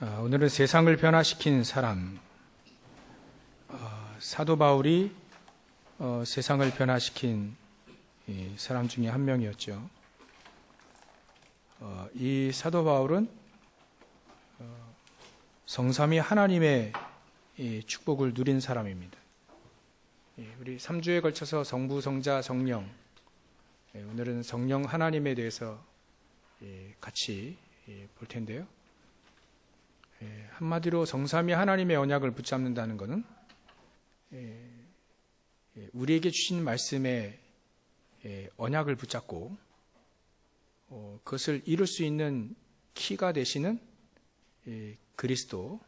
오늘은 세상을 변화시킨 사람, 사도 바울이 세상을 변화시킨 사람 중에 한 명이었죠. 이 사도 바울은 성삼위 하나님의 축복을 누린 사람입니다. 우리 3주에 걸쳐서 성부, 성자, 성령, 오늘은 성령 하나님에 대해서 같이 볼 텐데요. 한마디로 성삼위 하나님의 언약을 붙잡는다는 것은 우리에게 주신 말씀의 언약을 붙잡고 그것을 이룰 수 있는 키가 되시는 그리스도,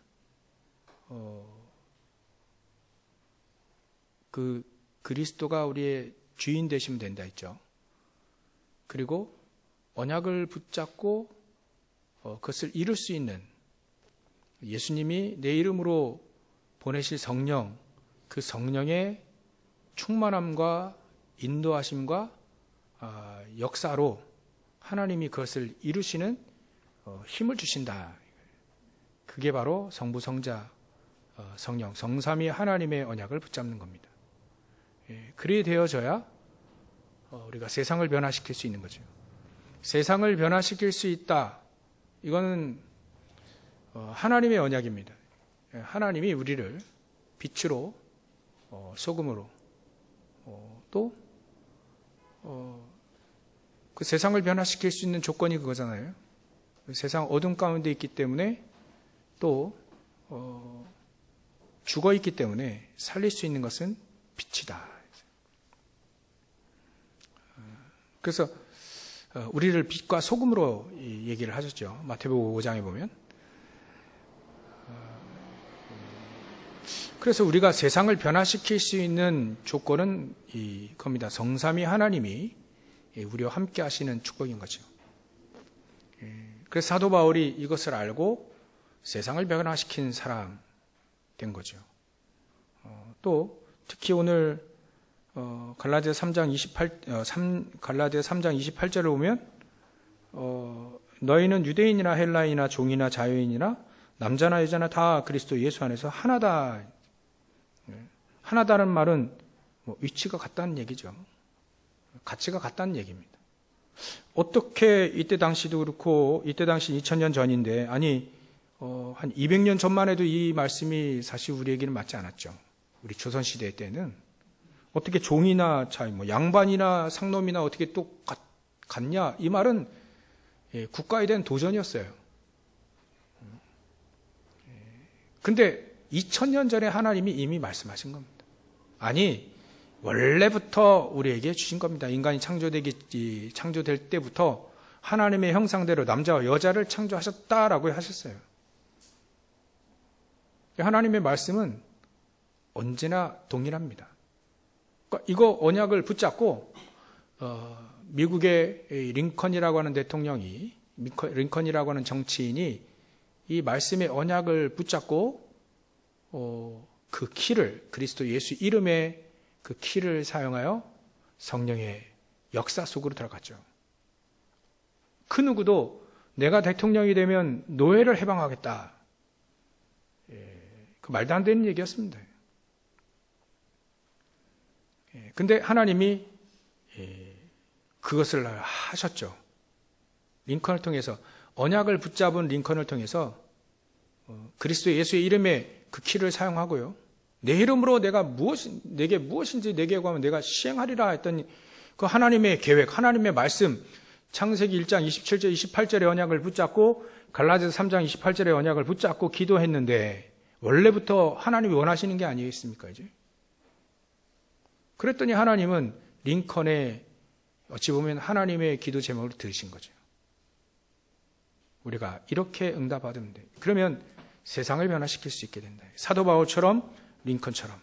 그 그리스도가 우리의 주인 되시면 된다 했죠. 그리고 언약을 붙잡고 그것을 이룰 수 있는 예수님이 내 이름으로 보내실 성령, 그 성령의 충만함과 인도하심과 역사로 하나님이 그것을 이루시는 힘을 주신다. 그게 바로 성부, 성자, 성령, 성삼위 하나님의 언약을 붙잡는 겁니다. 그리 되어져야 우리가 세상을 변화시킬 수 있는 거죠. 세상을 변화시킬 수 있다. 이거는 하나님의 언약입니다. 하나님이 우리를 빛으로, 소금으로, 또 그 세상을 변화시킬 수 있는 조건이 그거잖아요. 세상 어둠 가운데 있기 때문에 또 죽어 있기 때문에 살릴 수 있는 것은 빛이다. 그래서 우리를 빛과 소금으로 얘기를 하셨죠. 마태복음 5장에 보면. 그래서 우리가 세상을 변화시킬 수 있는 조건은 이겁니다. 성삼위 하나님이 우리와 함께 하시는 축복인 거죠. 그래서 사도 바울이 이것을 알고 세상을 변화시킨 사람 된 거죠. 또 특히 오늘 갈라디아 3장 28절을 보면 너희는 유대인이나 헬라인이나 종이나 자유인이나 남자나 여자나 다 그리스도 예수 안에서 하나다. 하나다는 말은 위치가 같다는 얘기죠. 가치가 같다는 얘기입니다. 어떻게 이때 당시도 그렇고 이때 당시 2000년 전인데 한 200년 전만 해도 이 말씀이 사실 우리에게는 맞지 않았죠. 우리 조선시대 때는 어떻게 종이나 양반이나 상놈이나 어떻게 또 같냐, 이 말은 국가에 대한 도전이었어요. 근데 2000년 전에 하나님이 이미 말씀하신 겁니다. 아니, 원래부터 우리에게 주신 겁니다. 인간이 창조될 때부터 하나님의 형상대로 남자와 여자를 창조하셨다라고 하셨어요. 하나님의 말씀은 언제나 동일합니다. 그러니까 이거 언약을 붙잡고 미국의 링컨이라고 하는 대통령이, 링컨이라고 하는 정치인이 이 말씀의 언약을 붙잡고 그 키를, 그리스도 예수 이름의 그 키를 사용하여 성령의 역사 속으로 들어갔죠. 그 누구도 내가 대통령이 되면 노예를 해방하겠다. 그 말도 안 되는 얘기였습니다. 근데 하나님이 그것을 하셨죠. 링컨을 통해서, 언약을 붙잡은 링컨을 통해서 그리스도 예수의 이름에 그 키를 사용하고요. 내 이름으로 내게 무엇인지 내게 구하면 내가 시행하리라 했더니 그 하나님의 계획, 하나님의 말씀, 창세기 1장 27절, 28절의 언약을 붙잡고 갈라디아서 3장 28절의 언약을 붙잡고 기도했는데 원래부터 하나님이 원하시는 게 아니겠습니까, 이제? 그랬더니 하나님은 링컨의 어찌 보면 하나님의 기도 제목을 들으신 거죠. 우리가 이렇게 응답받으면 돼. 그러면 세상을 변화시킬 수 있게 된다. 사도 바울처럼, 링컨처럼.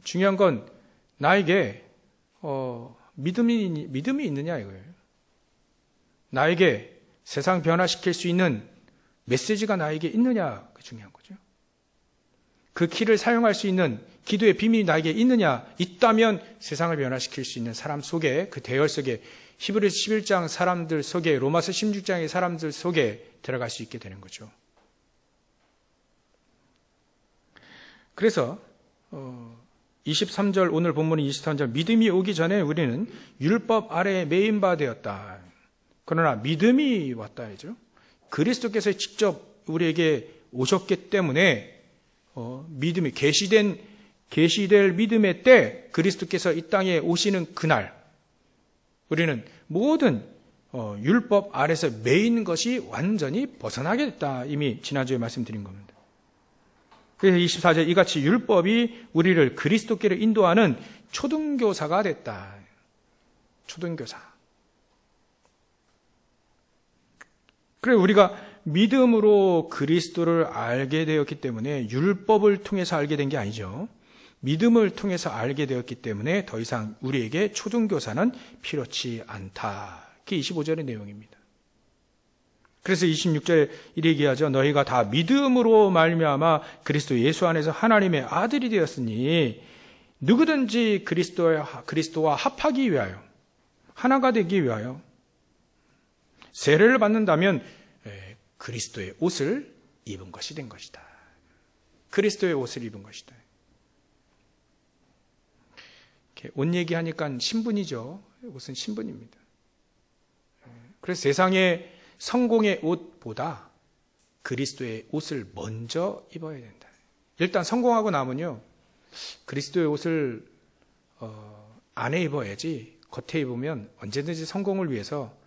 중요한 건 나에게 믿음이 있느냐 이거예요. 나에게 세상 변화시킬 수 있는 메시지가 나에게 있느냐, 그게 중요한 거죠. 그 키를 사용할 수 있는 기도의 비밀이 나에게 있느냐? 있다면 세상을 변화시킬 수 있는 사람 속에, 그 대열 속에, 히브리서 11장 사람들 속에, 로마서 16장의 사람들 속에 들어갈 수 있게 되는 거죠. 그래서 23절, 오늘 본문은 23절, 믿음이 오기 전에 우리는 율법 아래에 매인 바 되었다. 그러나 믿음이 왔다죠. 그리스도께서 직접 우리에게 오셨기 때문에 믿음이 계시될 믿음의 때, 그리스도께서 이 땅에 오시는 그날, 우리는 모든 율법 아래서 매인 것이 완전히 벗어나게 됐다. 이미 지난주에 말씀드린 겁니다. 그래서 24절, 이같이 율법이 우리를 그리스도께로 인도하는 초등교사가 됐다. 초등교사. 그래, 우리가 믿음으로 그리스도를 알게 되었기 때문에 율법을 통해서 알게 된 게 아니죠. 믿음을 통해서 알게 되었기 때문에 더 이상 우리에게 초등교사는 필요치 않다. 그게 25절의 내용입니다. 그래서 26절 이렇게 얘기하죠. 너희가 다 믿음으로 말미암아 그리스도 예수 안에서 하나님의 아들이 되었으니 누구든지 그리스도와 합하기 위하여, 하나가 되기 위하여 세례를 받는다면 그리스도의 옷을 입은 것이 된 것이다. 그리스도의 옷을 입은 것이다. 옷 얘기하니까 신분이죠. 옷은 신분입니다. 그래서 세상의 성공의 옷보다 그리스도의 옷을 먼저 입어야 된다. 일단 성공하고 나면요, 그리스도의 옷을 안에 입어야지 겉에 입으면 언제든지 성공을 위해서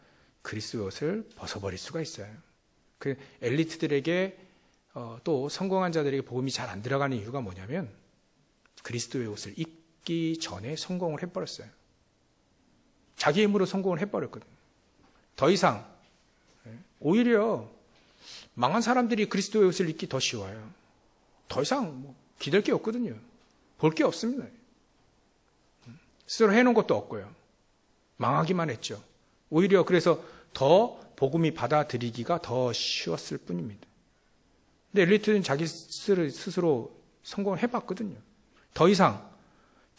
그리스도의 옷을 벗어버릴 수가 있어요. 그 엘리트들에게 또 성공한 자들에게 복음이 잘 안 들어가는 이유가 뭐냐면 그리스도의 옷을 입기 전에 성공을 해버렸어요. 자기 힘으로 성공을 해버렸거든요. 더 이상, 오히려 망한 사람들이 그리스도의 옷을 입기 더 쉬워요. 더 이상 기댈 게 없거든요. 볼 게 없습니다. 스스로 해놓은 것도 없고요. 망하기만 했죠. 오히려 그래서 더 복음이 받아들이기가 더 쉬웠을 뿐입니다. 근데 엘리트는 자기 스스로 성공을 해봤거든요. 더 이상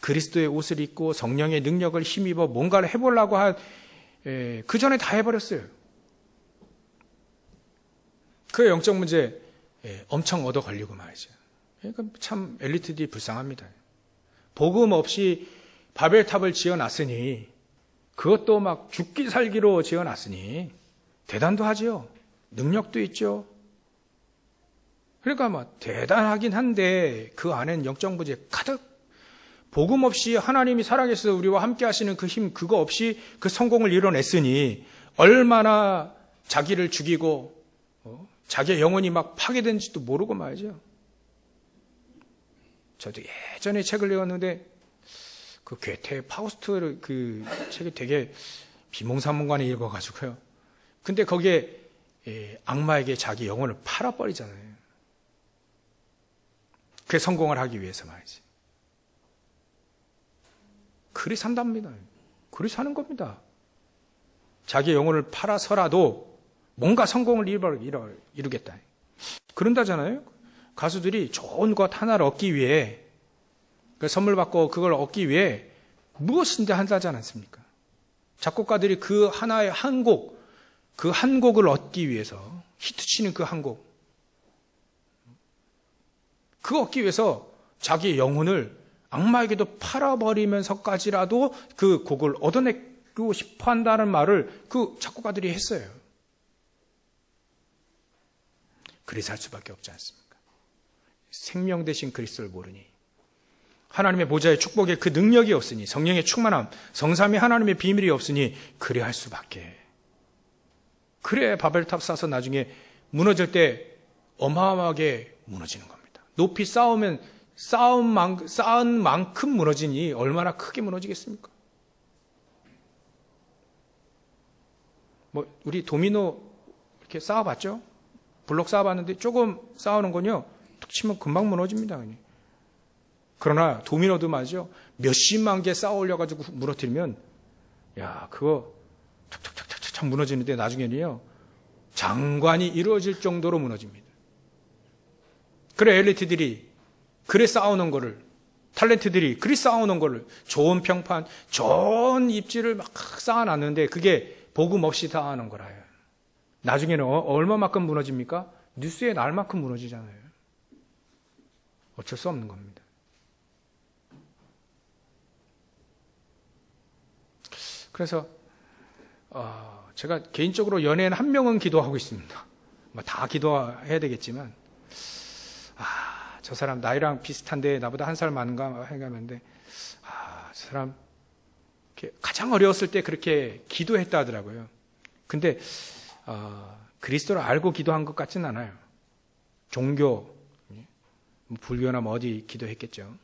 그리스도의 옷을 입고 성령의 능력을 힘입어 뭔가를 해보려고 그 전에 다 해버렸어요. 그 영적 문제 엄청 얻어 걸리고 말이죠. 그러니까 참 엘리트들이 불쌍합니다. 복음 없이 바벨탑을 지어놨으니, 그것도 막 죽기 살기로 지어놨으니 대단도 하지요. 능력도 있죠. 그러니까 막 대단하긴 한데 그 안에는 영적 문제 가득, 복음 없이 하나님이 살아계셔서 우리와 함께 하시는 그 힘, 그거 없이 그 성공을 이뤄냈으니 얼마나 자기를 죽이고 자기의 영혼이 막 파괴된지도 모르고 말이죠. 저도 예전에 책을 읽었는데 그 괴테 파우스트 그 책이 되게 비몽사몽간에 읽어가지고요. 근데 거기에 악마에게 자기 영혼을 팔아버리잖아요. 그 성공을 하기 위해서 말이지. 그리 산답니다. 그리 사는 겁니다. 자기 영혼을 팔아서라도 뭔가 성공을 이루겠다. 그런다잖아요. 가수들이 좋은 것 하나를 얻기 위해, 그 선물 받고 그걸 얻기 위해 무엇인데 한다지 않습니까? 작곡가들이 그 하나의 한 곡, 그 한 곡을 얻기 위해서 히트치는 그 한 곡, 그거 얻기 위해서 자기의 영혼을 악마에게도 팔아버리면서까지라도 그 곡을 얻어내고 싶어 한다는 말을 그 작곡가들이 했어요. 그리 살 수밖에 없지 않습니까? 생명 되신 그리스도를 모르니, 하나님의 보좌의 축복에 그 능력이 없으니, 성령의 충만함, 성삼위 하나님의 비밀이 없으니 그리 할 수밖에. 그래 바벨탑 쌓아서 나중에 무너질 때 어마어마하게 무너지는 겁니다. 높이 쌓은 만큼 무너지니 얼마나 크게 무너지겠습니까? 우리 도미노 이렇게 쌓아봤죠? 블록 쌓아봤는데 조금 쌓아놓은 건요, 툭 치면 금방 무너집니다. 그러나 도미노도 말이죠, 몇십만 개 쌓아 올려가지고 무너뜨리면, 야, 그거 툭툭툭툭 무너지는데 나중에는요, 장관이 이루어질 정도로 무너집니다. 그래 엘리트들이 그래 쌓아오는 거를, 탤런트들이 그리 쌓아오는 거를, 좋은 평판, 좋은 입지를 막 쌓아놨는데 그게 복음 없이 쌓아놓은 거라요. 나중에는 얼마만큼 무너집니까? 뉴스에 날만큼 무너지잖아요. 어쩔 수 없는 겁니다. 그래서 제가 개인적으로 연예인 한 명은 기도하고 있습니다. 다 기도해야 되겠지만 저 사람 나이랑 비슷한데 나보다 한 살 많은가 생각하는데 저 사람 가장 어려웠을 때 그렇게 기도했다 하더라고요. 근데 그리스도를 알고 기도한 것 같지는 않아요. 종교, 불교나 어디 기도했겠죠.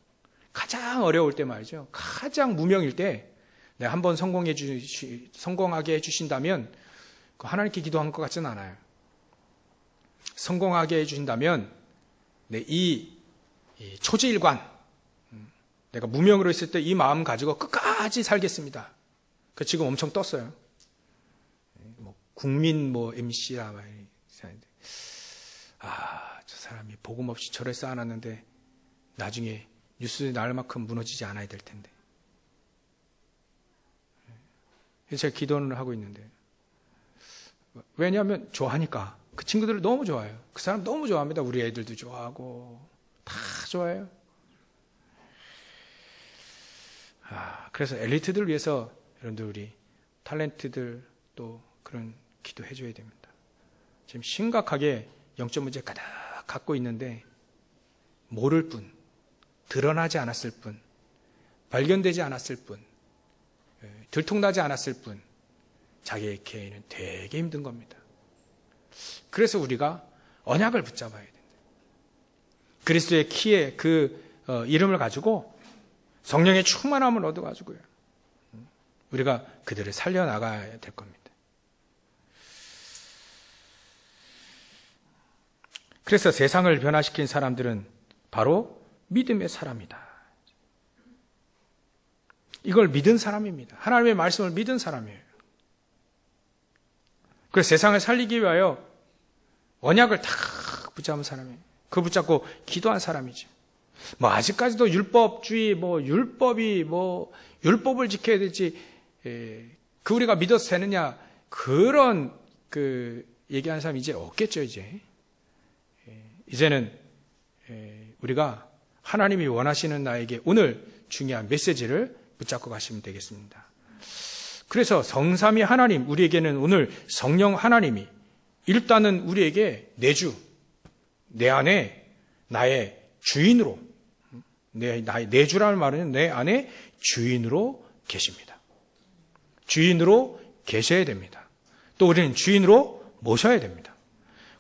가장 어려울 때 말이죠. 가장 무명일 때 내가 한번 성공하게 해주신다면 하나님께 기도한 것 같지는 않아요. 성공하게 해주신다면 이 초지일관, 내가 무명으로 있을 때 이 마음 가지고 끝까지 살겠습니다. 지금 엄청 떴어요. 국민 MC야. 저 사람이 복음 없이 절에 쌓아놨는데 나중에 뉴스에 날 만큼 무너지지 않아야 될 텐데. 제가 기도를 하고 있는데. 왜냐하면 좋아하니까. 그 친구들을 너무 좋아해요. 그 사람 너무 좋아합니다. 우리 애들도 좋아하고 다 좋아해요. 그래서 엘리트들 위해서 여러분들 우리 탤런트들 또 그런 기도해 줘야 됩니다. 지금 심각하게 영적 문제 가득 갖고 있는데 모를 뿐, 드러나지 않았을 뿐, 발견되지 않았을 뿐, 들통나지 않았을 뿐 자기의 개인은 되게 힘든 겁니다. 그래서 우리가 언약을 붙잡아야 된다. 그리스도의 키에 그 이름을 가지고 성령의 충만함을 얻어가지고요. 우리가 그들을 살려나가야 될 겁니다. 그래서 세상을 변화시킨 사람들은 바로 믿음의 사람이다. 이걸 믿은 사람입니다. 하나님의 말씀을 믿은 사람이에요. 그래서 세상을 살리기 위하여 언약을 탁 붙잡은 사람이에요. 그 붙잡고 기도한 사람이죠. 아직까지도 율법주의, 율법을 지켜야 되지, 우리가 믿어서 되느냐, 그런, 얘기하는 사람이 이제 없겠죠, 이제. 이제는, 우리가 하나님이 원하시는 나에게 오늘 중요한 메시지를 붙잡고 가시면 되겠습니다. 그래서 성삼위 하나님, 우리에게는 오늘 성령 하나님이 일단은 우리에게 내 안에 나의 주인으로, 내 주라는 말은 내 안에 주인으로 계십니다. 주인으로 계셔야 됩니다. 또 우리는 주인으로 모셔야 됩니다.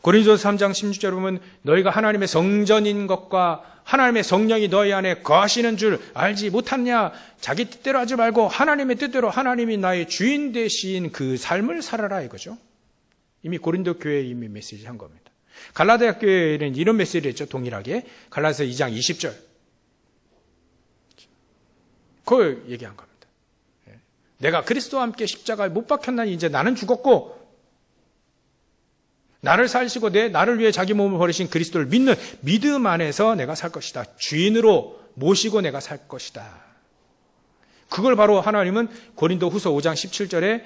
고린도서 3장 16절에 보면 너희가 하나님의 성전인 것과 하나님의 성령이 너희 안에 거하시는 줄 알지 못하느냐. 자기 뜻대로 하지 말고 하나님의 뜻대로 하나님이 나의 주인 되신 그 삶을 살아라 이거죠. 이미 고린도 교회에 이미 메시지 한 겁니다. 갈라디아 교회는 이런 메시지를 했죠. 동일하게. 갈라디아서 2장 20절. 그걸 얘기한 겁니다. 내가 그리스도와 함께 십자가에 못 박혔나니 이제 나는 죽었고 나를 살리시고 나를 위해 자기 몸을 버리신 그리스도를 믿는 믿음 안에서 내가 살 것이다. 주인으로 모시고 내가 살 것이다. 그걸 바로 하나님은 고린도 후서 5장 17절에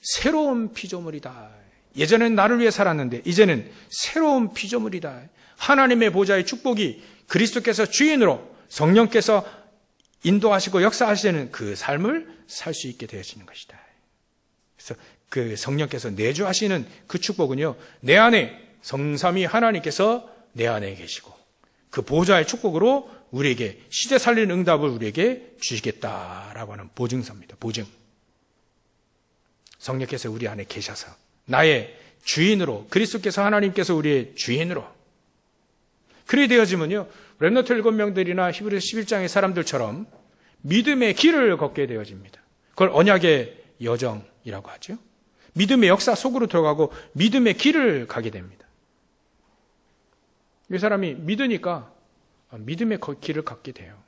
새로운 피조물이다. 예전에는 나를 위해 살았는데 이제는 새로운 피조물이다. 하나님의 보좌의 축복이 그리스도께서 주인으로 성령께서 인도하시고 역사하시는 그 삶을 살 수 있게 되어지는 것이다. 그래서 그 성령께서 내주하시는 그 축복은요, 내 안에 성삼위 하나님께서 내 안에 계시고 그 보좌의 축복으로 우리에게 시대 살리는 응답을 우리에게 주시겠다라고 하는 보증서입니다. 보증. 성령께서 우리 안에 계셔서 나의 주인으로, 그리스도께서 하나님께서 우리의 주인으로 그리 되어지면요, 렘넌트 7명들이나 히브리서 11장의 사람들처럼 믿음의 길을 걷게 되어집니다. 그걸 언약의 여정이라고 하죠. 믿음의 역사 속으로 들어가고 믿음의 길을 가게 됩니다. 이 사람이 믿으니까 믿음의 길을 걷게 돼요.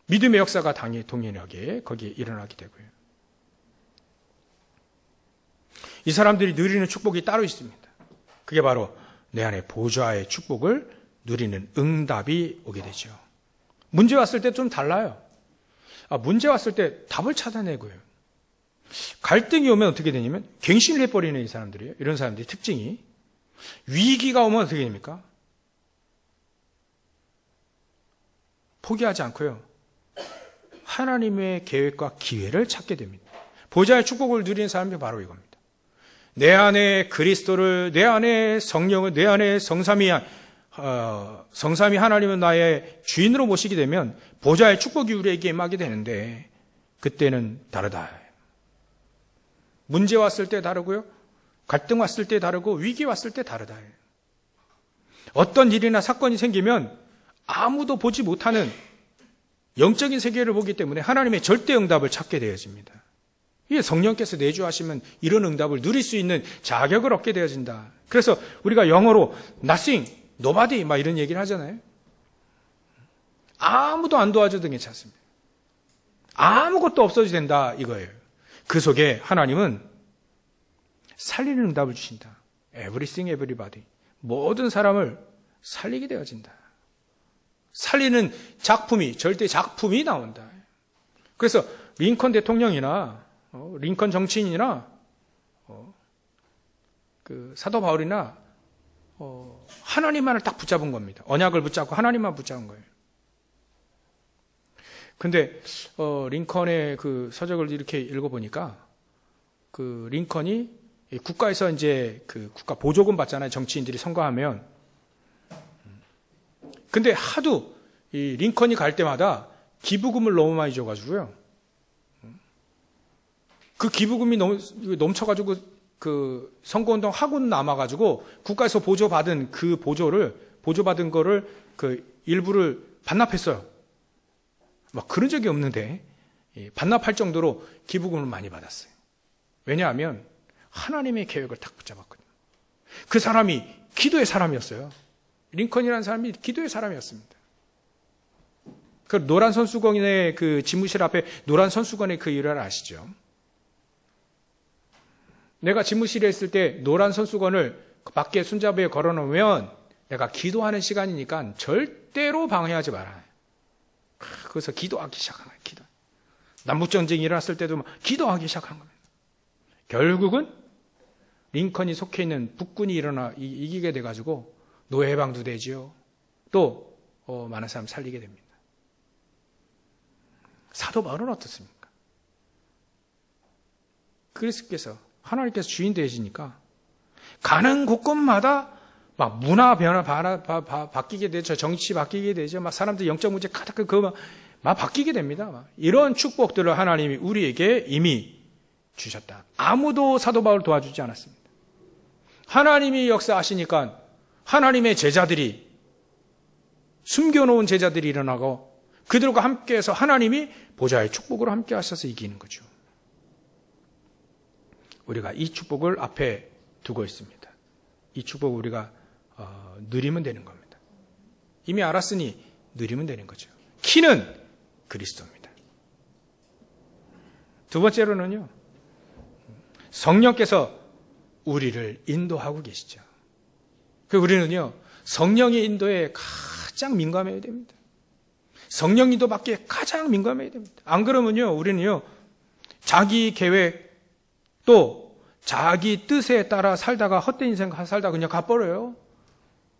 믿음의 역사가 동일하게 거기에 일어나게 되고요. 이 사람들이 누리는 축복이 따로 있습니다. 그게 바로 내 안에 보좌의 축복을 누리는 응답이 오게 되죠. 문제 왔을 때 좀 달라요. 문제 왔을 때 답을 찾아내고요. 갈등이 오면 어떻게 되냐면 갱신을 해버리는 이 사람들이에요. 이런 사람들의 특징이. 위기가 오면 어떻게 됩니까? 포기하지 않고요. 하나님의 계획과 기회를 찾게 됩니다. 보좌의 축복을 누리는 사람이 바로 이겁니다. 내 안에 그리스도를, 내 안에 성령을, 내 안에 성삼위 하나님은 나의 주인으로 모시게 되면 보좌의 축복이 우리에게 임하게 되는데 그때는 다르다. 문제 왔을 때 다르고요. 갈등 왔을 때 다르고 위기 왔을 때 다르다. 어떤 일이나 사건이 생기면 아무도 보지 못하는 영적인 세계를 보기 때문에 하나님의 절대 응답을 찾게 되어집니다. 이게 성령께서 내주하시면 이런 응답을 누릴 수 있는 자격을 얻게 되어진다. 그래서 우리가 영어로 nothing, nobody 막 이런 얘기를 하잖아요. 아무도 안 도와줘도 괜찮습니다. 아무것도 없어도 된다 이거예요. 그 속에 하나님은 살리는 응답을 주신다. Everything, everybody. 모든 사람을 살리게 되어진다. 살리는 작품이, 절대 작품이 나온다. 그래서 링컨 대통령이나 링컨 정치인이나 그 사도 바울이나 하나님만을 딱 붙잡은 겁니다. 언약을 붙잡고 하나님만 붙잡은 거예요. 근데 링컨의 그 서적을 이렇게 읽어보니까 그 링컨이 국가에서 이제 그 국가 보조금 받잖아요. 정치인들이 선거하면. 근데 하도 이 링컨이 갈 때마다 기부금을 너무 많이 줘가지고요. 그 기부금이 넘쳐가지고 그 선거운동 하고 남아가지고 국가에서 보조받은 그 보조받은 거를 그 일부를 반납했어요. 막 그런 적이 없는데 반납할 정도로 기부금을 많이 받았어요. 왜냐하면 하나님의 계획을 딱 붙잡았거든요. 그 사람이 기도의 사람이었어요. 링컨이라는 사람이 기도의 사람이었습니다. 그 노란 손수건의 그 집무실 앞에 노란 손수건의 그 일을 아시죠? 내가 집무실에 있을 때 노란 손수건을 밖에 손잡이에 걸어놓으면 내가 기도하는 시간이니까 절대로 방해하지 말아요. 그래서 기도하기 시작한 거예요. 기도. 남북전쟁이 일어났을 때도 막 기도하기 시작한 겁니다. 결국은 링컨이 속해 있는 북군이 이기게 돼가지고 노예 해방도 되지요. 또 많은 사람 살리게 됩니다. 사도 바울은 어떻습니까? 그리스도께서 하나님께서 주인 되시니까 가는 곳곳마다 막 문화 변화 바뀌게 되죠. 정치 바뀌게 되죠. 막 사람들 영적 문제 가득 그거 막 바뀌게 됩니다. 막 이런 축복들을 하나님이 우리에게 이미 주셨다. 아무도 사도 바울을 도와주지 않았습니다. 하나님이 역사하시니까 하나님의 제자들이 숨겨놓은 제자들이 일어나고 그들과 함께해서 하나님이 보좌의 축복으로 함께 하셔서 이기는 거죠. 우리가 이 축복을 앞에 두고 있습니다. 이 축복을 우리가 누리면 되는 겁니다. 이미 알았으니 누리면 되는 거죠. 키는 그리스도입니다. 두 번째로는요. 성령께서 우리를 인도하고 계시죠. 우리는요. 성령의 인도에 가장 민감해야 됩니다. 성령 인도 받기에 가장 민감해야 됩니다. 안 그러면요. 우리는요. 자기 계획 또 자기 뜻에 따라 살다가 헛된 인생 살다가 그냥 가버려요.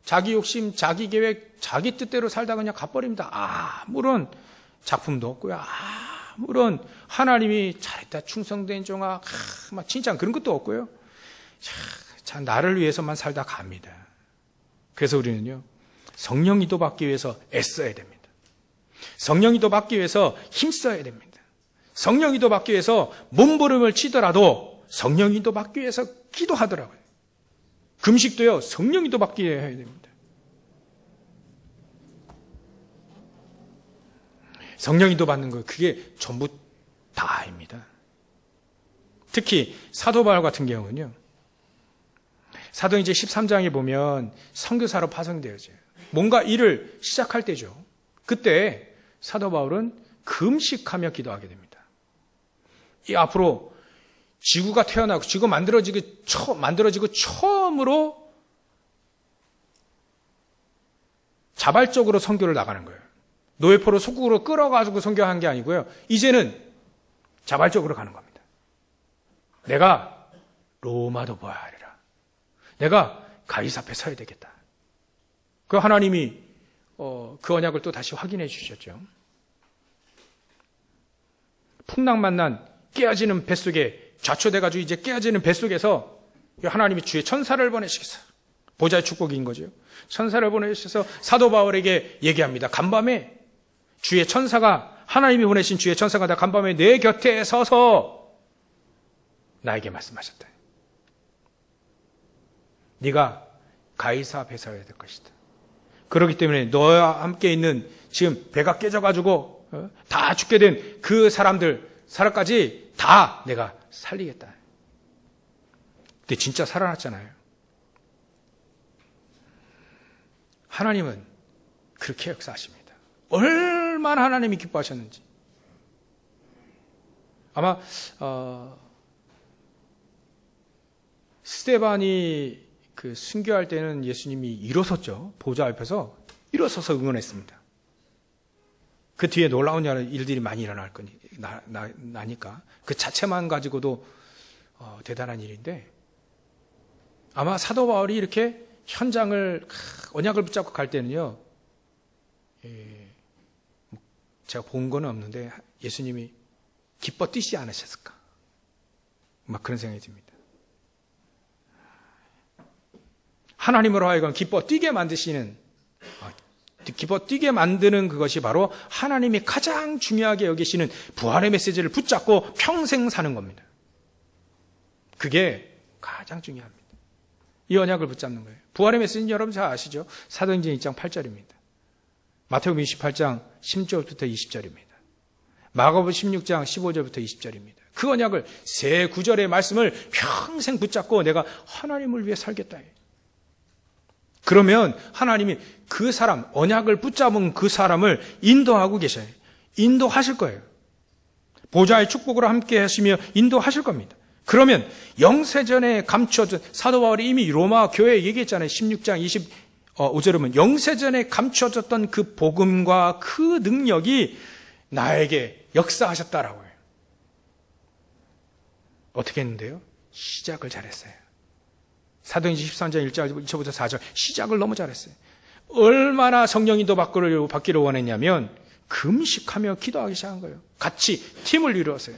자기 욕심, 자기 계획, 자기 뜻대로 살다가 그냥 가버립니다. 아무런 작품도 없고요. 아무런 하나님이 잘했다, 충성된 종아, 막 칭찬 그런 것도 없고요. 참 나를 위해서만 살다 갑니다. 그래서 우리는요. 성령 인도 받기 위해서 애써야 됩니다. 성령 인도 받기 위해서 힘써야 됩니다. 성령 인도 받기 위해서 몸부림을 치더라도 성령 인도 받기 위해서 기도하더라고요. 금식도요. 성령 인도 받기 위해 해야 됩니다. 성령 인도 받는 거 그게 전부 다입니다. 특히 사도 바울 같은 경우는요. 사도행전 13장에 보면 선교사로 파송되어져요. 뭔가 일을 시작할 때죠. 그때 사도 바울은 금식하며 기도하게 됩니다. 이 앞으로 지구가 태어나고 지구 만들어지고 처음으로 자발적으로 선교를 나가는 거예요. 노예포로 속국으로 끌어가지고 선교한 게 아니고요. 이제는 자발적으로 가는 겁니다. 내가 로마도 보아야 하리라. 내가 가이사 앞에 서야 되겠다. 그 하나님이 그 언약을 또 다시 확인해 주셨죠. 풍랑만난 깨어지는 뱃속에 좌초돼가지고 이제 깨어지는 뱃속에서 하나님이 주의 천사를 보내시겠어요. 보좌의 축복인 거죠. 천사를 보내셔서 사도 바울에게 얘기합니다. 간밤에 주의 천사가, 하나님이 보내신 주의 천사가 다 간밤에 내 곁에 서서 나에게 말씀하셨다. 네가 가이사 앞에 서야 될 것이다. 그렇기 때문에 너와 함께 있는 지금 배가 깨져가지고 다 죽게 된 그 사람까지 다 내가 살리겠다. 근데 진짜 살아났잖아요. 하나님은 그렇게 역사하십니다. 얼마나 하나님이 기뻐하셨는지. 아마 스데반이 그 순교할 때는 예수님이 일어섰죠. 보좌 앞에서 일어서서 응원했습니다. 그 뒤에 놀라운 일들이 많이 일어날 나니까 그 자체만 가지고도 대단한 일인데, 아마 사도 바울이 이렇게 현장을 언약을 붙잡고 갈 때는요, 제가 본 건 없는데 예수님이 기뻐 뛰지 않으셨을까, 막 그런 생각이 듭니다. 하나님으로 하여금 기뻐 뛰게 만드는 그것이 바로 하나님이 가장 중요하게 여기시는 부활의 메시지를 붙잡고 평생 사는 겁니다. 그게 가장 중요합니다. 이 언약을 붙잡는 거예요. 부활의 메시지는 여러분 잘 아시죠? 사도행전 2장 8절입니다. 마태복음 28장 10절부터 20절입니다. 마가복음 16장 15절부터 20절입니다. 그 언약을 세 구절의 말씀을 평생 붙잡고 내가 하나님을 위해 살겠다. 그러면 하나님이 그 사람, 언약을 붙잡은 그 사람을 인도하고 계셔요. 인도하실 거예요. 보좌의 축복으로 함께 하시며 인도하실 겁니다. 그러면 영세전에 감춰진, 사도 바울이 이미 로마 교회에 얘기했잖아요. 16장 25절에 보면 영세전에 감춰졌던 그 복음과 그 능력이 나에게 역사하셨다라고 해요. 어떻게 했는데요? 시작을 잘했어요. 사도행전 13장 1절부터 4절 시작을 너무 잘했어요. 얼마나 성령 인도 받기를 원했냐면 금식하며 기도하기 시작한 거예요. 같이 팀을 이루었어요.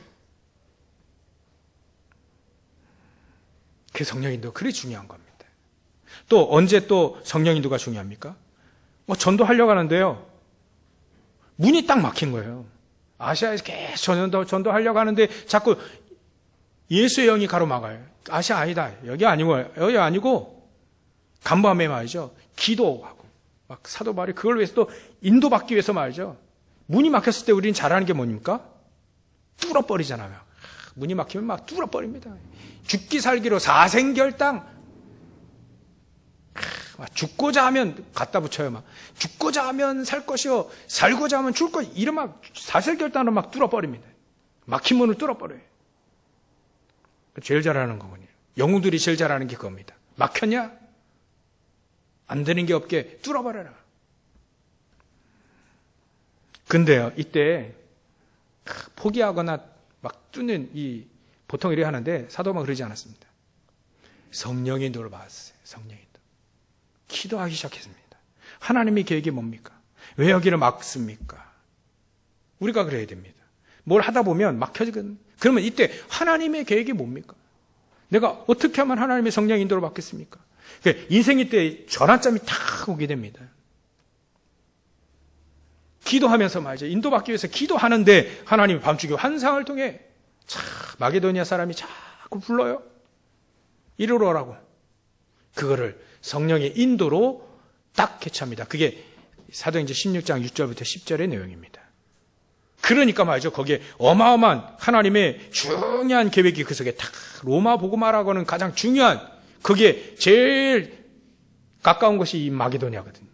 그 성령 인도 그리 중요한 겁니다. 또 언제 또 성령 인도가 중요합니까? 전도하려고 하는데요, 문이 딱 막힌 거예요. 아시아에서 계속 전도하려고 하는데 자꾸 예수의 영이 가로막아요. 아시아 아니다. 여기 아니고 간밤에 말이죠. 기도하고 막 사도 바울이 그걸 위해서 또 인도받기 위해서 말이죠. 문이 막혔을 때 우리는 잘하는 게 뭡니까? 뚫어버리잖아요. 문이 막히면 막 뚫어버립니다. 죽기 살기로 사생결당. 죽고자 하면 갖다 붙여요. 막 죽고자 하면 살 것이요, 살고자 하면 줄 것. 이런 막 사생결단으로 막 뚫어버립니다. 막힌 문을 뚫어버려요. 제일 잘하는 거군요. 영웅들이 제일 잘하는 게 그겁니다. 막혔냐? 안 되는 게 없게 뚫어버려라. 근데요, 이때 포기하거나 막 뚫는 보통 이래 하는데 사도만 그러지 않았습니다. 성령의 인도를 받았어요. 성령의 인도. 기도하기 시작했습니다. 하나님의 계획이 뭡니까? 왜 여기를 막습니까? 우리가 그래야 됩니다. 뭘 하다 보면 막혀지거든요. 그러면 이때 하나님의 계획이 뭡니까? 내가 어떻게 하면 하나님의 성령 인도를 받겠습니까? 인생일 때 전환점이 탁 오게 됩니다. 기도하면서 말이죠. 인도받기 위해서 기도하는데 하나님이 밤중에 환상을 통해 마게도니아 사람이 자꾸 불러요. 이리로 오라고. 그거를 성령의 인도로 딱 캐치합니다. 그게 사도행전 16장 6절부터 10절의 내용입니다. 그러니까 말이죠. 거기에 어마어마한 하나님의 중요한 계획이 그 속에 딱 로마 복음화라고는 가장 중요한, 거기에 제일 가까운 것이 이 마게도니아거든요.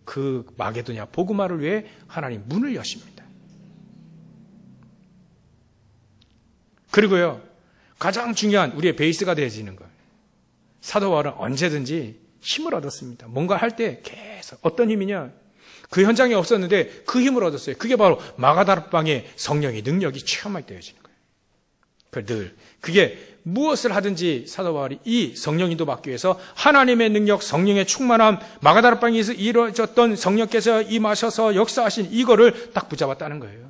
그 마게도니아 복음화를 위해 하나님 문을 여십니다. 그리고요, 가장 중요한 우리의 베이스가 되어지는 거예요. 사도 바울은 언제든지 힘을 얻었습니다. 뭔가 할 때 계속 어떤 힘이냐? 그 현장에 없었는데 그 힘을 얻었어요. 그게 바로 마가다락방의 성령의 능력이 체험할 때여지는 거예요. 그게 무엇을 하든지 사도 바울이 이 성령 인도 받기 위해서 하나님의 능력, 성령의 충만함, 마가다락방에서 이루어졌던 성령께서 임하셔서 역사하신 이거를 딱 붙잡았다는 거예요.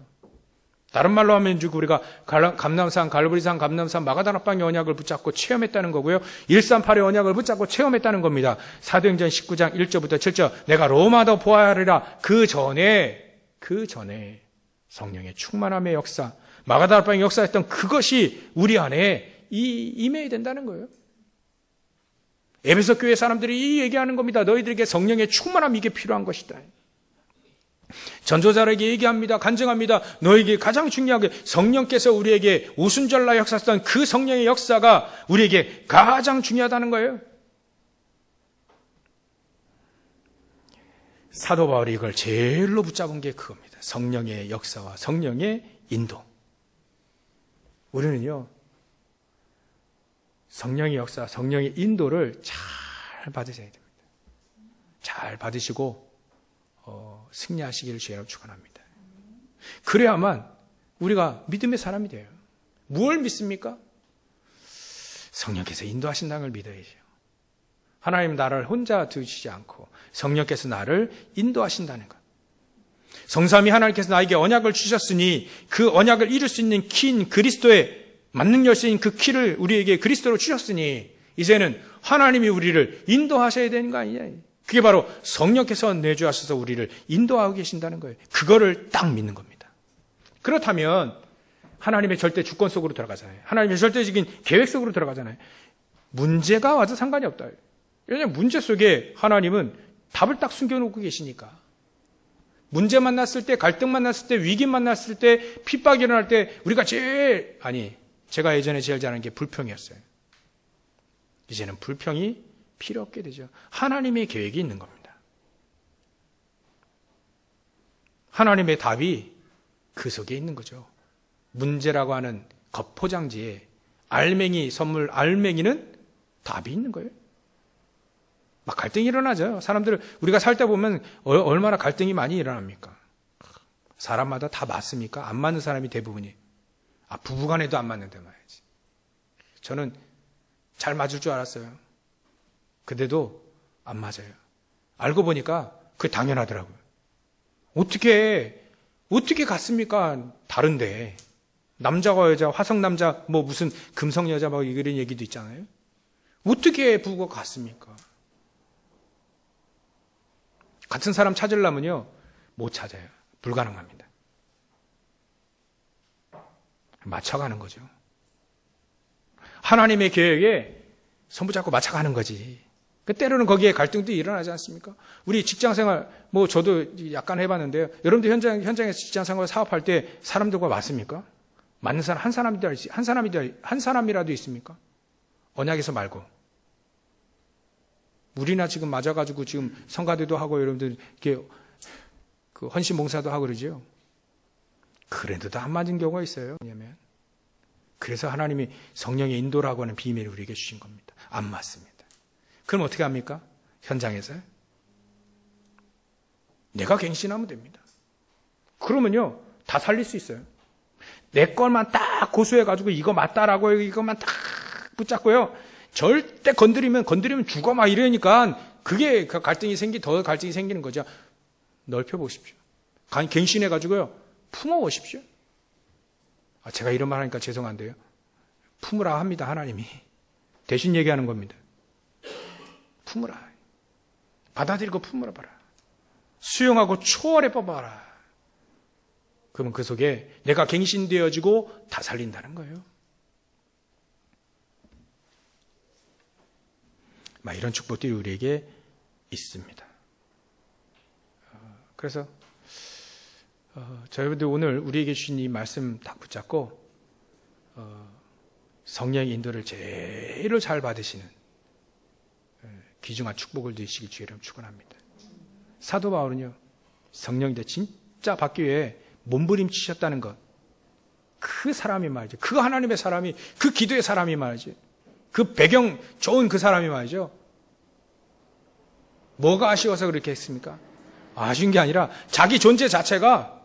다른 말로 하면 우리가 감람산, 갈보리산, 감람산, 마가다락방의 언약을 붙잡고 체험했다는 거고요. 138의 언약을 붙잡고 체험했다는 겁니다. 사도행전 19장 1절부터 7절 내가 로마도 보아하리라. 그 전에 성령의 충만함의 역사, 마가다락방의 역사했던 그것이 우리 안에 임해야 된다는 거예요. 에베소 교회 사람들이 이 얘기하는 겁니다. 너희들에게 성령의 충만함 이게 필요한 것이다. 전도자에게 얘기합니다. 간증합니다. 너에게 가장 중요하게 성령께서 우리에게 오순절날 역사했던 그 성령의 역사가 우리에게 가장 중요하다는 거예요. 사도 바울이 이걸 제일로 붙잡은 게 그겁니다. 성령의 역사와 성령의 인도. 우리는요, 성령의 역사, 성령의 인도를 잘 받으셔야 됩니다. 잘 받으시고 승리하시기를 주의로 축원합니다. 그래야만 우리가 믿음의 사람이 돼요. 무엇을 믿습니까? 성령께서 인도하신다는 걸 믿어야죠. 하나님 나를 혼자 두시지 않고 성령께서 나를 인도하신다는 것. 성삼위 하나님께서 나에게 언약을 주셨으니 그 언약을 이룰 수 있는 키인 그리스도의 만능 열쇠인 그 키를 우리에게 그리스도로 주셨으니 이제는 하나님이 우리를 인도하셔야 되는 거 아니냐. 그게 바로 성령께서 내주하셔서 우리를 인도하고 계신다는 거예요. 그거를 딱 믿는 겁니다. 그렇다면 하나님의 절대 주권 속으로 들어가잖아요. 하나님의 절대적인 계획 속으로 들어가잖아요. 문제가 와도 상관이 없다. 왜냐하면 문제 속에 하나님은 답을 딱 숨겨놓고 계시니까. 문제 만났을 때, 갈등 만났을 때, 위기 만났을 때, 핍박이 일어날 때 우리가 제가 예전에 제일 잘하는 게 불평이었어요. 이제는 불평이 필요 없게 되죠. 하나님의 계획이 있는 겁니다. 하나님의 답이 그 속에 있는 거죠. 문제라고 하는 겉포장지에 알맹이는 답이 있는 거예요. 막 갈등이 일어나죠. 사람들 우리가 살 때 보면 얼마나 갈등이 많이 일어납니까? 사람마다 다 맞습니까? 안 맞는 사람이 대부분이에요. 부부간에도 안 맞는데 말이지. 저는 잘 맞을 줄 알았어요. 근데도 안 맞아요. 알고 보니까 그게 당연하더라고요. 어떻게 같습니까? 다른데. 남자와 여자, 화성남자, 무슨 금성여자 이런 얘기도 있잖아요. 어떻게 부부가 같습니까? 같은 사람 찾으려면요, 못 찾아요. 불가능합니다. 맞춰가는 거죠. 하나님의 계획에 손붙잡고 맞춰가는 거지. 때로는 거기에 갈등도 일어나지 않습니까? 우리 직장생활, 저도 약간 해봤는데요. 여러분들 현장에서 직장생활 사업할 때 사람들과 맞습니까? 맞는 사람 한 사람이라도 있습니까? 언약에서 말고. 우리나 지금 맞아가지고 지금 성가대도 하고 여러분들 이렇게 헌신 봉사도 하고 그러죠. 그래도 안 맞은 경우가 있어요. 왜냐면 그래서 하나님이 성령의 인도라고 하는 비밀을 우리에게 주신 겁니다. 안 맞습니다. 그럼 어떻게 합니까? 현장에서요? 내가 갱신하면 됩니다. 그러면요, 다 살릴 수 있어요. 내 것만 딱 고수해가지고 이거 맞다라고 이것만 딱 붙잡고요. 절대 건드리면 죽어 이러니까 그게 더 갈등이 생기는 거죠. 넓혀보십시오. 갱신해가지고요, 품어보십시오. 제가 이런 말 하니까 죄송한데요. 품으라 합니다, 하나님이. 대신 얘기하는 겁니다. 품으라. 받아들이고 품으라 봐라. 수용하고 초월해 봐봐라. 그러면 그 속에 내가 갱신되어지고 다 살린다는 거예요. 이런 축복들이 우리에게 있습니다. 그래서 저희들 오늘 우리에게 주신 이 말씀 딱 붙잡고 성령의 인도를 제일 잘 받으시는 귀중한 축복을 누리시길 주의로 축원합니다. 사도 바울은요, 성령인데 진짜 받기 위해 몸부림치셨다는 것, 그 사람이 말이죠. 그 하나님의 사람이, 그 기도의 사람이 말이죠. 그 배경 좋은 그 사람이 말이죠. 뭐가 아쉬워서 그렇게 했습니까? 아쉬운 게 아니라 자기 존재 자체가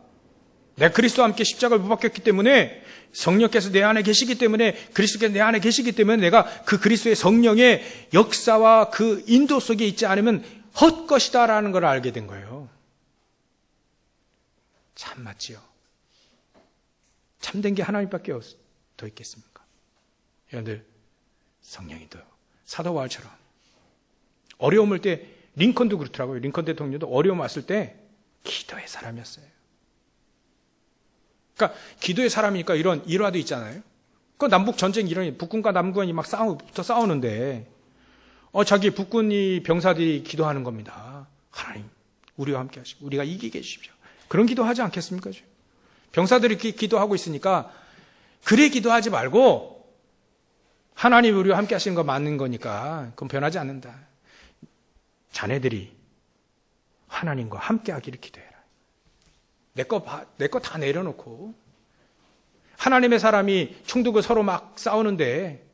내 그리스도와 함께 십자가를 못 박혔기 때문에 성령께서 내 안에 계시기 때문에 그리스도께서 내 안에 계시기 때문에 내가 그 그리스도의 성령의 역사와 그 인도 속에 있지 않으면 헛것이다라는 걸 알게 된 거예요. 참 맞지요. 참된 게 하나님밖에 더 있겠습니까? 여러분들 성령이도 사도 바울처럼 어려움 올 때 링컨도 그렇더라고요. 링컨 대통령도 어려움 왔을 때 기도의 사람이었어요. 그러니까 기도의 사람이니까 이런 일화도 있잖아요. 그 남북 전쟁 이런 북군과 남군이 막 싸우는데 자기 북군이 병사들이 기도하는 겁니다. 하나님 우리와 함께 하시고 우리가 이기게 해주십시오. 그런 기도하지 않겠습니까? 병사들이 기도하고 있으니까 그래 기도하지 말고 하나님 우리와 함께 하시는 거 맞는 거니까 그건 변하지 않는다. 자네들이 하나님과 함께 하기를 기도해라. 내 거 다 내려놓고 하나님의 사람이 총 들고 서로 막 싸우는데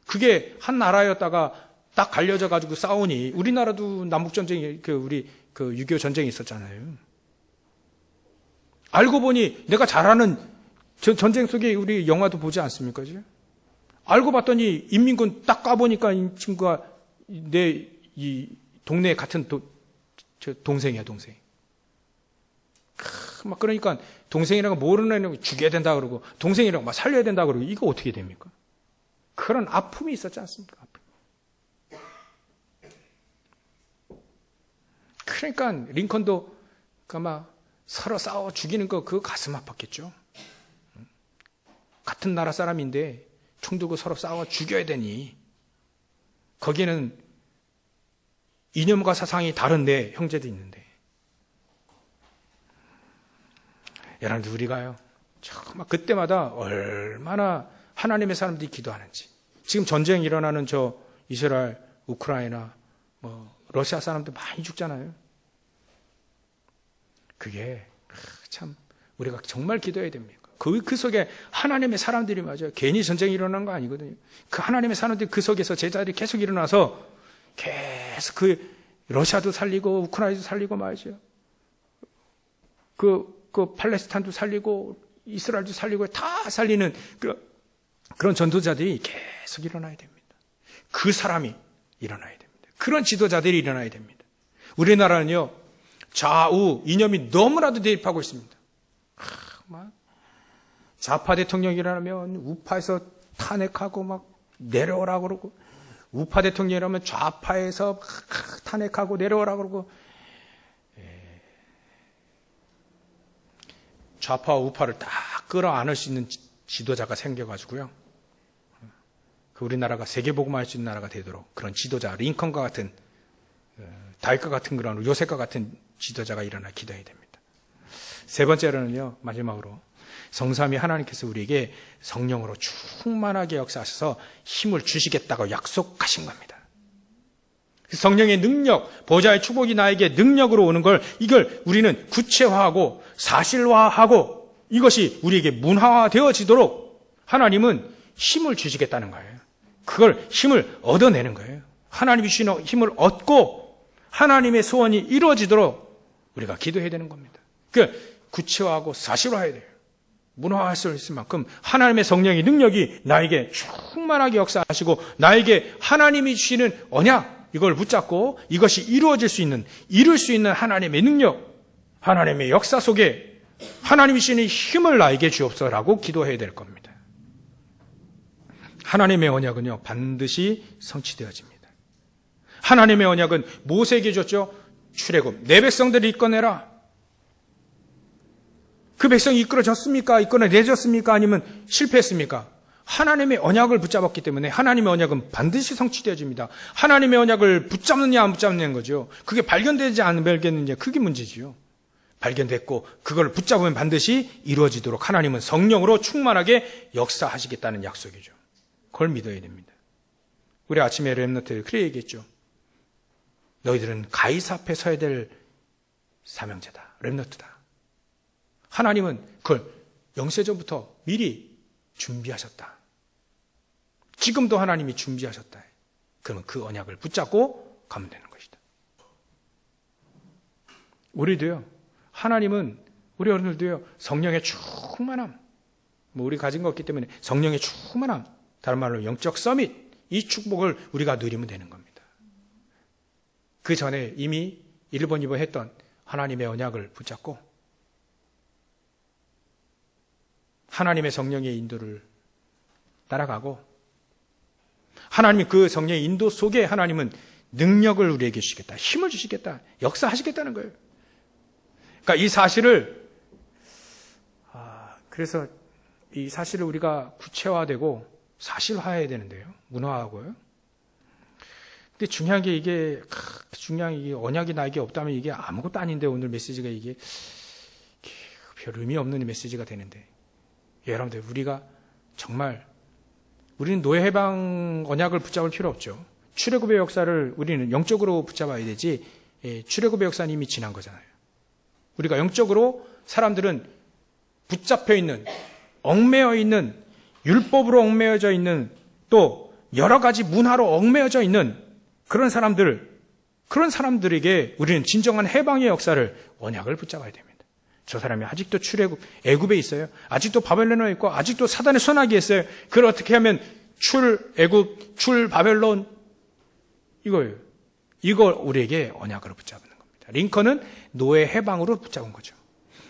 그게 한 나라였다가 딱 갈려져 가지고 싸우니 우리나라도 남북전쟁이 우리 6.25 전쟁이 있었잖아요. 알고 보니 내가 잘 아는 전쟁 속에 우리 영화도 보지 않습니까? 알고 봤더니 인민군 딱 까보니까 이 친구가 내 이 동네 같은 동생이야, 동생. 막 그러니까 동생이라고 모르는 애는 죽여야 된다 그러고 동생이라고 막 살려야 된다 그러고 이거 어떻게 됩니까? 그런 아픔이 있었지 않습니까? 아픔. 그러니까 링컨도 아마 서로 싸워 죽이는 거 그거 가슴 아팠겠죠. 같은 나라 사람인데 총 들고 서로 싸워 죽여야 되니 거기에는 이념과 사상이 다른 내 형제도 있는데 여러분들 우리가요 정말 그때마다 얼마나 하나님의 사람들이 기도하는지 지금 전쟁 일어나는 저 이스라엘, 우크라이나, 러시아 사람들 많이 죽잖아요. 그게 참 우리가 정말 기도해야 됩니다. 그 속에 하나님의 사람들이 맞아요. 괜히 전쟁이 일어나는 거 아니거든요. 그 하나님의 사람들이 그 속에서 제자들이 계속 일어나서 계속 러시아도 살리고 우크라이나도 살리고 말이죠. 그 팔레스타인도 살리고 이스라엘도 살리고 다 살리는 그런 전도자들이 계속 일어나야 됩니다. 그 사람이 일어나야 됩니다. 그런 지도자들이 일어나야 됩니다. 우리나라는요 좌우 이념이 너무나도 대립하고 있습니다. 좌파 대통령이라면 우파에서 탄핵하고 막 내려오라 그러고 우파 대통령이라면 좌파에서 탄핵하고 내려오라 그러고 좌파와 우파를 다 끌어안을 수 있는 지도자가 생겨가지고요. 우리나라가 세계복음화할 수 있는 나라가 되도록 그런 지도자, 링컨과 같은 다윗과 같은 그런 요셉과 같은 지도자가 일어나 기도해야 됩니다. 세 번째로는요, 마지막으로 성삼위 하나님께서 우리에게 성령으로 충만하게 역사하셔서 힘을 주시겠다고 약속하신 겁니다. 성령의 능력, 보좌의 축복이 나에게 능력으로 오는 이걸 우리는 구체화하고 사실화하고 이것이 우리에게 문화화되어지도록 하나님은 힘을 주시겠다는 거예요. 그걸 힘을 얻어내는 거예요. 하나님이 주시는 힘을 얻고 하나님의 소원이 이루어지도록 우리가 기도해야 되는 겁니다. 구체화하고 사실화해야 돼요. 문화화할 수 있을 만큼 하나님의 성령의 능력이 나에게 충만하게 역사하시고 나에게 하나님이 주시는 언약 이걸 붙잡고 이것이 이루어질 수 있는 이룰 수 있는 하나님의 능력 하나님의 역사 속에 하나님이 주시는 힘을 나에게 주옵소서라고 기도해야 될 겁니다. 하나님의 언약은요 반드시 성취되어집니다. 하나님의 언약은 모세에게 줬죠. 출애굽 내 백성들을 이끌어내라. 그 백성이 이끌어졌습니까? 이끌어내졌습니까? 아니면 실패했습니까? 하나님의 언약을 붙잡았기 때문에 하나님의 언약은 반드시 성취되어집니다. 하나님의 언약을 붙잡느냐 안 붙잡느냐는 거죠. 그게 발견되지 안 발견되느냐 그게 문제지요. 발견됐고 그걸 붙잡으면 반드시 이루어지도록 하나님은 성령으로 충만하게 역사하시겠다는 약속이죠. 그걸 믿어야 됩니다. 우리 아침에 렘넌트 그래 얘기했죠. 너희들은 가이사 앞에 서야 될 사명자다. 렘넌트다. 하나님은 그걸 영세전부터 미리 준비하셨다. 지금도 하나님이 준비하셨다. 그러면 그 언약을 붙잡고 가면 되는 것이다. 우리도요, 하나님은 우리 어른들도요, 성령의 충만함, 우리 가진 거 없기 때문에 성령의 충만함, 다른 말로 영적 서밋, 이 축복을 우리가 누리면 되는 겁니다. 그 전에 이미 1번, 2번 했던 하나님의 언약을 붙잡고 하나님의 성령의 인도를 따라가고 하나님이 그 성령의 인도 속에 하나님은 능력을 우리에게 주시겠다. 힘을 주시겠다. 역사하시겠다는 거예요. 그러니까 이 사실을 그래서 이 사실을 우리가 구체화되고 사실화해야 되는데요. 문화하고요. 근데 중요한 게 이게 언약이 나에게 없다면 이게 아무것도 아닌데 오늘 메시지가 이게 별 의미 없는 메시지가 되는데 여러분들 우리가 정말 우리는 노예 해방 언약을 붙잡을 필요 없죠. 출애굽의 역사를 우리는 영적으로 붙잡아야 되지 출애굽의 역사는 이미 지난 거잖아요. 우리가 영적으로 사람들은 붙잡혀 있는 얽매여 있는 율법으로 얽매여져 있는 또 여러 가지 문화로 얽매여져 있는 그런 사람들에게 우리는 진정한 해방의 역사를 언약을 붙잡아야 됩니다. 저 사람이 아직도 출애굽 애굽에 있어요. 아직도 바벨론에 있고 아직도 사단의 손아귀에 있어요. 그걸 어떻게 하면 출애굽 출바벨론 이거예요. 이걸 우리에게 언약으로 붙잡는 겁니다. 링컨은 노예 해방으로 붙잡은 거죠.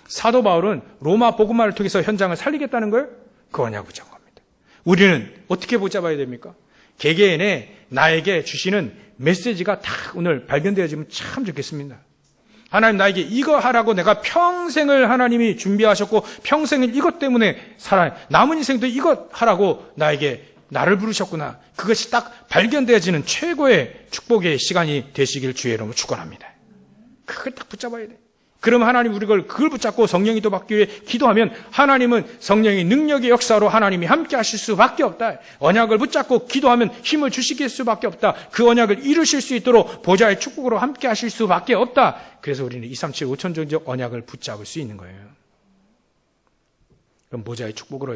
사도 바울은 로마 복음화를 통해서 현장을 살리겠다는 걸 그 언약을 붙잡은 겁니다. 우리는 어떻게 붙잡아야 됩니까? 개개인의 나에게 주시는 메시지가 다 오늘 발견되어지면 참 좋겠습니다. 하나님 나에게 이거 하라고 내가 평생을 하나님이 준비하셨고 평생을 이것 때문에 살아 남은 인생도 이것 하라고 나를 부르셨구나. 그것이 딱 발견되어지는 최고의 축복의 시간이 되시길 주의 이름으로 축원합니다. 그걸 딱 붙잡아야 돼. 그러면 하나님 우리가 그걸 붙잡고 성령이 또 받기 위해 기도하면 하나님은 성령의 능력의 역사로 하나님이 함께 하실 수밖에 없다. 언약을 붙잡고 기도하면 힘을 주시길 수밖에 없다. 그 언약을 이루실 수 있도록 보좌의 축복으로 함께 하실 수밖에 없다. 그래서 우리는 237 5천종적 언약을 붙잡을 수 있는 거예요. 그럼 보좌의 축복으로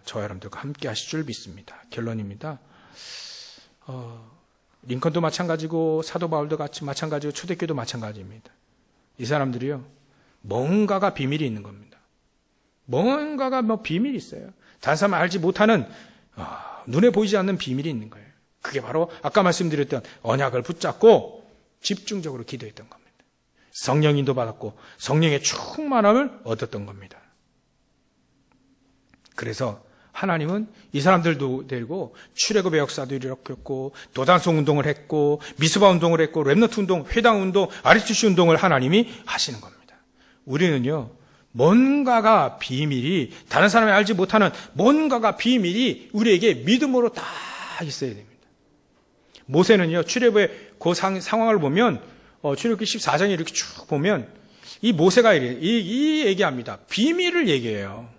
저와 여러분들과 함께 하실 줄 믿습니다. 결론입니다. 링컨도 마찬가지고 사도 바울도 같이 마찬가지고 초대교도 마찬가지입니다. 이 사람들이요, 뭔가가 비밀이 있는 겁니다. 뭔가가 비밀이 있어요. 다른 사람 알지 못하는, 눈에 보이지 않는 비밀이 있는 거예요. 그게 바로 아까 말씀드렸던 언약을 붙잡고 집중적으로 기도했던 겁니다. 성령인도 받았고 성령의 충만함을 얻었던 겁니다. 그래서 하나님은 이 사람들도 데리고 출애굽의 역사도 일으켰고 도단성 운동을 했고 미스바 운동을 했고 렘너트 운동, 회당 운동, 아리스토시 운동을 하나님이 하시는 겁니다. 우리는요, 뭔가가 비밀이 다른 사람이 알지 못하는 뭔가가 비밀이 우리에게 믿음으로 다 있어야 됩니다. 모세는요, 출애굽의 그 상황을 보면 출애굽기 14장에 이렇게 쭉 보면 이 모세가 이 얘기합니다. 비밀을 얘기해요.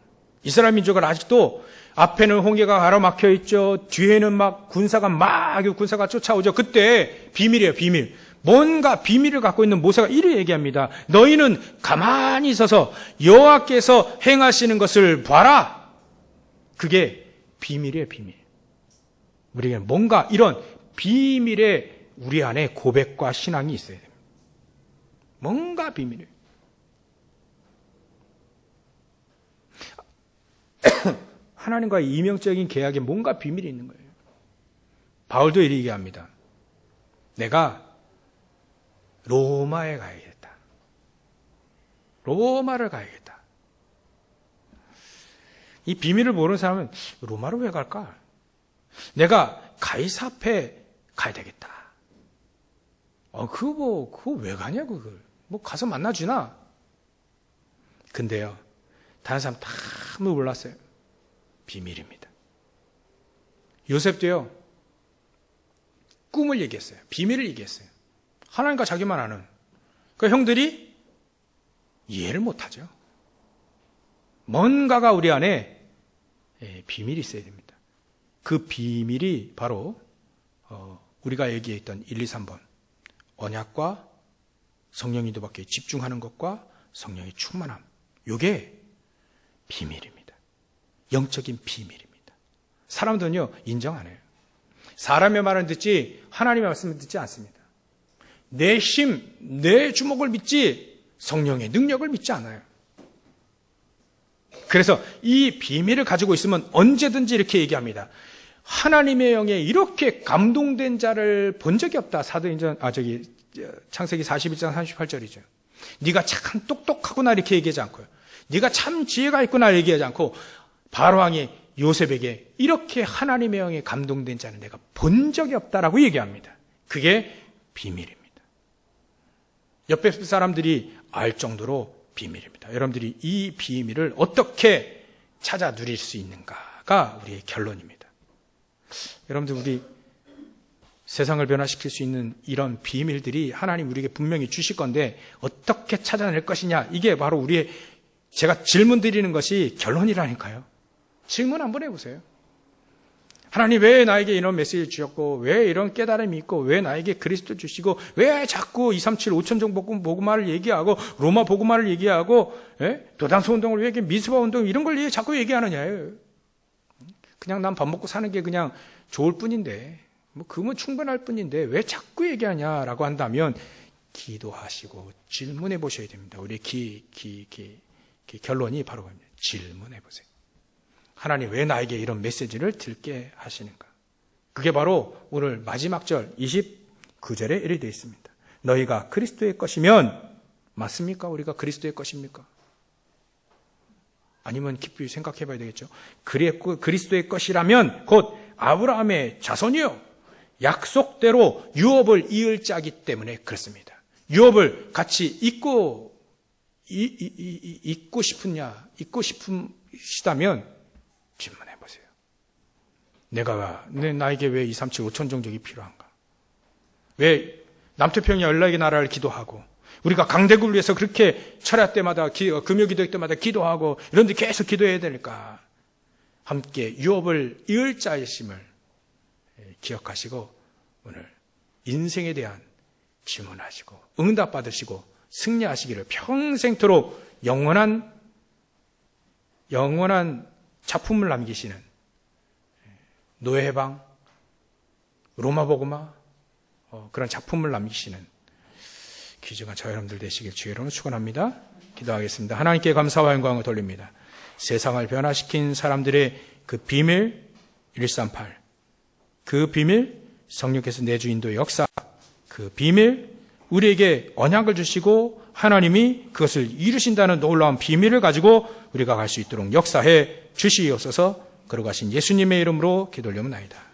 이스라엘 민족은 아직도 앞에는 홍해가 가로막혀 있죠. 뒤에는 군사가 쫓아오죠. 그때 비밀이에요, 비밀. 뭔가 비밀을 갖고 있는 모세가 이렇게 얘기합니다. 너희는 가만히 있어서 여호와께서 행하시는 것을 봐라. 그게 비밀이에요, 비밀. 우리에게는 뭔가 이런 비밀의 우리 안에 고백과 신앙이 있어야 됩니다. 뭔가 비밀이에요. 하나님과의 이명적인 계약에 뭔가 비밀이 있는 거예요. 바울도 이렇게 얘기합니다. 내가 로마에 가야겠다. 로마를 가야겠다. 이 비밀을 모르는 사람은 로마로 왜 갈까? 내가 가이사 앞에 가야 되겠다. 그거 왜 가냐, 그걸. 가서 만나주나? 근데요, 다른 사람 다 몰랐어요. 비밀입니다. 요셉도요, 꿈을 얘기했어요. 비밀을 얘기했어요. 하나님과 자기만 아는. 그 형들이 이해를 못하죠. 뭔가가 우리 안에 비밀이 있어야 됩니다. 그 비밀이 바로 우리가 얘기했던 1, 2, 3번 언약과 성령이 도밖에 집중하는 것과 성령의 충만함. 이게 비밀입니다. 영적인 비밀입니다. 사람들은요, 인정 안 해요. 사람의 말은 듣지 하나님의 말씀을 듣지 않습니다. 내 힘, 내 주먹을 믿지 성령의 능력을 믿지 않아요. 그래서 이 비밀을 가지고 있으면 언제든지 이렇게 얘기합니다. 하나님의 영에 이렇게 감동된 자를 본 적이 없다. 창세기 41장 38절이죠. 네가 참 똑똑하구나 이렇게 얘기하지 않고요. 네가 참 지혜가 있구나 얘기하지 않고 바로왕이 요셉에게 이렇게 하나님의 영에 감동된 자는 내가 본 적이 없다라고 얘기합니다. 그게 비밀입니다. 옆에 사람들이 알 정도로 비밀입니다. 여러분들이 이 비밀을 어떻게 찾아 누릴 수 있는가가 우리의 결론입니다. 여러분들, 우리 세상을 변화시킬 수 있는 이런 비밀들이 하나님 우리에게 분명히 주실 건데 어떻게 찾아낼 것이냐, 이게 바로 제가 질문 드리는 것이 결론이라니까요. 질문 한번 해보세요. 하나님 왜 나에게 이런 메시지를 주셨고, 왜 이런 깨달음이 있고, 왜 나에게 그리스도 주시고, 왜 자꾸 237 5천종 복음화를 얘기하고, 로마 복음화를 얘기하고, 도단소 운동을 왜 이렇게 미스바 운동 이런 걸 자꾸 얘기하느냐요. 그냥 난 밥 먹고 사는 게 그냥 좋을 뿐인데, 그건 충분할 뿐인데 왜 자꾸 얘기하냐라고 한다면 기도하시고 질문해 보셔야 됩니다. 우리 결론이 바로 그겁니다. 질문해 보세요. 하나님 왜 나에게 이런 메시지를 듣게 하시는가? 그게 바로 오늘 마지막 절 29절에 이렇게 되어 있습니다. 너희가 그리스도의 것이면, 맞습니까? 우리가 그리스도의 것입니까? 아니면 깊이 생각해 봐야 되겠죠. 그리스도의 것이라면 곧 아브라함의 자손이요, 약속대로 유업을 이을 자이기 때문에 그렇습니다. 유업을 같이 잊고 싶으시다면 질문해 보세요. 나에게 왜 237 5천종족이 필요한가? 왜 남태평양 연락의 나라를 기도하고, 우리가 강대국을 위해서 그렇게 철야 때마다 금요기도 때마다 기도하고 이런 데 계속 기도해야 될까? 함께 유업을 이을 자이심을 기억하시고 오늘 인생에 대한 질문하시고 응답받으시고 승리하시기를 평생토록 영원한 작품을 남기시는 노예해방, 로마복음화 그런 작품을 남기시는 귀중한 저 여러분들 되시길 주의 이름으로 축원합니다. 기도하겠습니다. 하나님께 감사와 영광을 돌립니다. 세상을 변화시킨 사람들의 그 비밀 138, 그 비밀 성령께서 내주 인도의 역사, 그 비밀 우리에게 언약을 주시고 하나님이 그것을 이루신다는 놀라운 비밀을 가지고 우리가 갈 수 있도록 역사해 주시옵소서. 걸어가신 예수님의 이름으로 기도 올려옵나이다.